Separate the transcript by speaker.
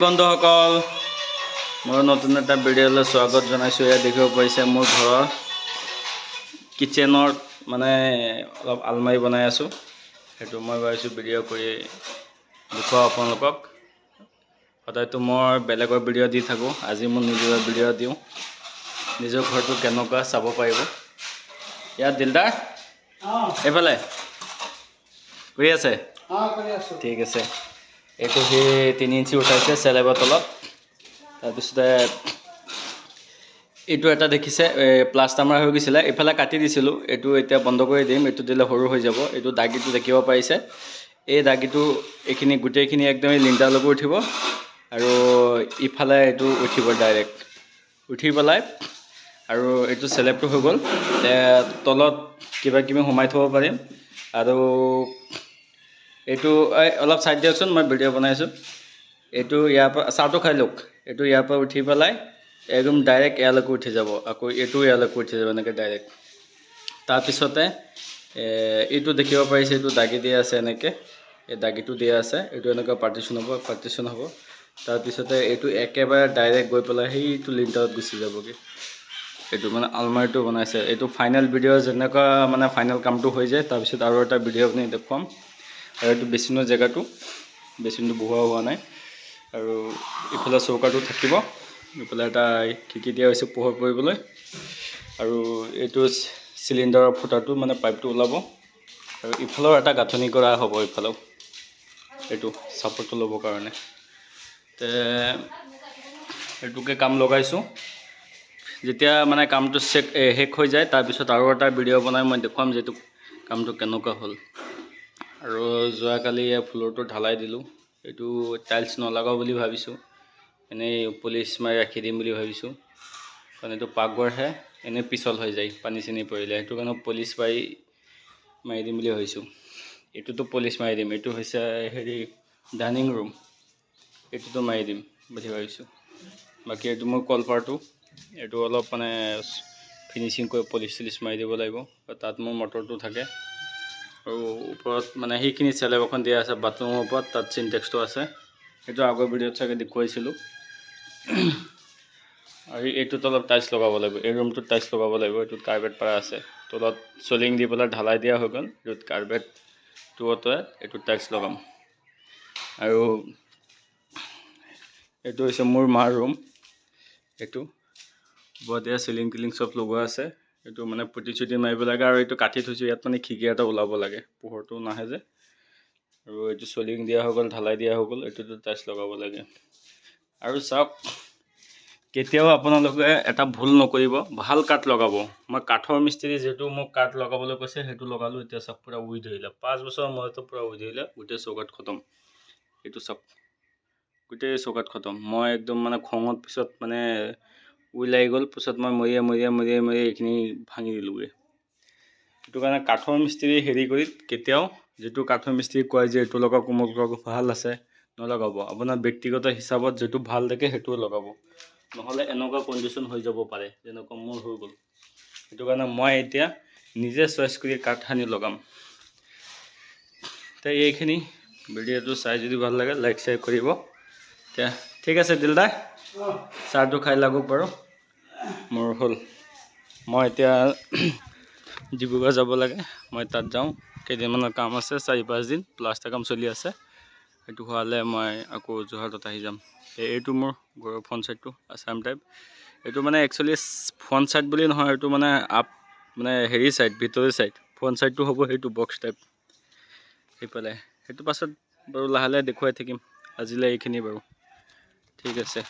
Speaker 1: বন্ধুসকল মোৰ নতুন এটা ভিডিঅ'লৈ স্বাগত জনাইছোঁ। এয়া দেখিব পাৰিছে মোৰ ঘৰৰ কিচেনৰ মানে অলপ আলমাৰি বনাই আছোঁ। সেইটো মই ভাবিছোঁ ভিডিঅ' কৰি দেখুৱাওঁ আপোনালোকক। সদায়তো মই বেলেগৰ ভিডিঅ' দি থাকোঁ, আজি মই নিজৰ ভিডিঅ' দিওঁ। নিজৰ ঘৰটো কেনেকুৱা চাব পাৰিব। ইয়াত দিলদাৰ এইফালে কৰি আছে, ঠিক আছে। এইটো সেই 3 ইঞ্চি উঠাইছে চেলেবৰ তলত। তাৰপিছতে এইটো এটা দেখিছে প্লাষ্টাৰ মাৰা হৈ গৈছিলে, এইফালে কাটি দিছিলোঁ। এইটো এতিয়া বন্ধ কৰি দিম, এইটো দিলে সৰু হৈ যাব। এইটো দাগিটো দেখিব পাৰিছে, এই দাগিটো এইখিনি গোটেইখিনি একদম লিণ্টাৰলৈকে উঠিব আৰু ইফালে এইটো উঠিব ডাইৰেক্ট উঠি পেলাই। আৰু এইটো চেলেবটো হৈ গ'ল, তলত কিবা কিবি সোমাই থ'ব পাৰিম। আৰু এইটো অলপ চাইড দিয়কচোন, মই ভিডিঅ' বনাইছোঁ। এইটো ইয়াৰ পৰা চাহটো খাই লওক। এইটো ইয়াৰ পৰা উঠি পেলাই একদম ডাইৰেক্ট ইয়ালৈকে উঠি যাব, আকৌ এইটো ইয়ালৈকে উঠি যাব এনেকৈ ডাইৰেক্ট। তাৰপিছতে এইটো দেখিব পাৰিছে, এইটো দাগি দিয়া আছে এনেকৈ, এই দাগিটো দিয়া আছে। এইটো এনেকৈ পাৰ্টিশ্যন হ'ব। তাৰপিছতে এইটো একেবাৰে ডাইৰেক্ট গৈ পেলাই সেইটো লিণ্টাৰত গুচি যাবগৈ। এইটো মানে আলমাৰিটো বনাইছে। এইটো ফাইনেল ভিডিঅ' যেনেকুৱা মানে ফাইনেল কামটো হৈ যায়, তাৰপিছত আৰু এটা ভিডিঅ' আপুনি দেখুৱাম। আৰু এইটো বেচিনৰ জেগাটো, বেচিনটো বহোৱা হোৱা নাই। আৰু ইফালে চৌকাটো থাকিব, ইফালে এটা খিৰিকী দিয়া হৈছে পোহৰ কৰিবলৈ। আৰু এইটো চিলিণ্ডাৰৰ ফুটাটো মানে পাইপটো ওলাব। আৰু ইফালেও এটা গাঁথনি কৰা হ'ব, ইফালেও এইটো ছাপৰ্টটো ল'বৰ কাৰণে। এইটোকে কাম লগাইছোঁ। যেতিয়া মানে কামটো শেষ হৈ যায়, তাৰপিছত আৰু এটা ভিডিঅ' বনাই মই দেখুৱাম যে এইটো কামটো কেনেকুৱা হ'ল। আৰু যোৱাকালি ফ্ল'ৰটো ঢালাই দিলোঁ। এইটো টাইলছ নলগাওঁ বুলি ভাবিছোঁ, এনেই পলিচ মাৰি ৰাখি দিম বুলি ভাবিছোঁ। কাৰণ এইটো পাকঘৰহে, এনেই পিছল হৈ যায় পানী চানী পৰিলে। সেইটো কাৰণে পলিচ মাৰি দিম বুলি ভাবিছোঁ। এইটোতো পলিচ মাৰি দিম। এইটো হৈছে হেৰি ডাইনিং ৰুম, এইটোতো মাৰি দিম বুলি ভাবিছোঁ। বাকী এইটো মোৰ কলপাৰটো, এইটো অলপ মানে ফিনিচিং কৰি পলিচ চলিচ মাৰি দিব লাগিব। তাত মোৰ মটৰটো থাকে। আৰু ওপৰত মানে সেইখিনি চেলেব এখন দিয়া আছে বাথৰুমৰ ওপৰত, তাত চিনটেক্সটো আছে। সেইটো আগৰ ভিডিঅ'ত চাগে দেখুৱাইছিলোঁ। আৰু এইটোত অলপ টাইলছ লগাব লাগিব, এই ৰুমটোত টাইলছ লগাব লাগিব। এইটোত কাৰ্পেট পাৰা আছে, তলত চলিং দি পেলাই ঢালাই দিয়া হৈ গ'ল। এইটোত কাৰ্পেটটো অঁতৰাই এইটোত টাইলছ লগাম। আৰু এইটো হৈছে মোৰ মাৰ ৰুম। এইটো ওপৰত এয়া চিলিং টিলিং চব লগোৱা আছে। এইটো মানে পুটি চুটি মাৰিব লাগে। আৰু এইটো কাটি থৈছোঁ, ইয়াত মানে খিৰিকী এটা ওলাব লাগে, পোহৰটো নাহে যে। আৰু এইটো চলিং দিয়া হৈ গ'ল, ঢালাই দিয়া হৈ গ'ল। এইটোতো টাইলছ লগাব লাগে। আৰু চাওক, কেতিয়াও আপোনালোকে এটা ভুল নকৰিব, ভাল কাঠ লগাব। মই কাঠৰ মিস্ত্ৰী, যিহেতু মোক কাঠ লগাবলৈ কৈছে সেইটো লগালোঁ। এতিয়া চাওক পূৰা উৰি ধৰিলে, 5 বছৰৰ মূৰতো পূৰা উৰি ধৰিলে, গোটেই চৌকাত খতম। এইটো চাওক গোটেই চৌকাত খতম। মই একদম মানে খঙত পিছত মানে উৰি লাগি গ'ল। পিছত মই মৰিয়াই এইখিনি ভাঙি দিলোঁগৈ। সেইটো কাৰণে কাঠৰ মিস্ত্ৰী হেৰি কৰি কেতিয়াও, যিটো কাঠৰ মিস্ত্ৰী কয় যে এইটো লগাওক অমুক লগাওক ভাল আছে, নলগাব। আপোনাৰ ব্যক্তিগত হিচাপত যিটো ভাল দেখে সেইটোও লগাব, নহ'লে এনেকুৱা কণ্ডিশ্যন হৈ যাব পাৰে যেনেকুৱা মোৰ হৈ গ'ল। সেইটো কাৰণে মই এতিয়া নিজে চইচ কৰি কাঠ আনি লগাম। তো এইখিনি ভিডিঅ'টো চাই যদি ভাল লাগে লাইক শ্বেয়াৰ কৰিব। এতিয়া ঠিক আছে দিলদাৰ, চাহটো খাই লাগক বাৰু। মোৰ হ'ল, মই এতিয়া ডিব্ৰুগড় যাব লাগে, মই তাত যাওঁ। কেইদিনমানৰ কাম আছে, 4-5 দিন প্লাষ্টাৰ কাম চলি আছে। সেইটো হোৱালে মই আকৌ যোৰহাটত আহি যাম। এইটো মোৰ ঘৰৰ ফ্ৰণ্ট চাইডটো আছাম টাইপ। এইটো মানে একচুৱেলি ফ্ৰণ্ট চাইড বুলি নহয়, এইটো মানে মানে হেৰি চাইড, ভিতৰি চাইড। ফ্ৰণ্ট চাইডটো হ'ব সেইটো বক্স টাইপ সেইফালে। সেইটো পাছত বাৰু লাহে লাহে দেখুৱাই থাকিম। আজিলৈ এইখিনি বাৰু, ঠিক আছে।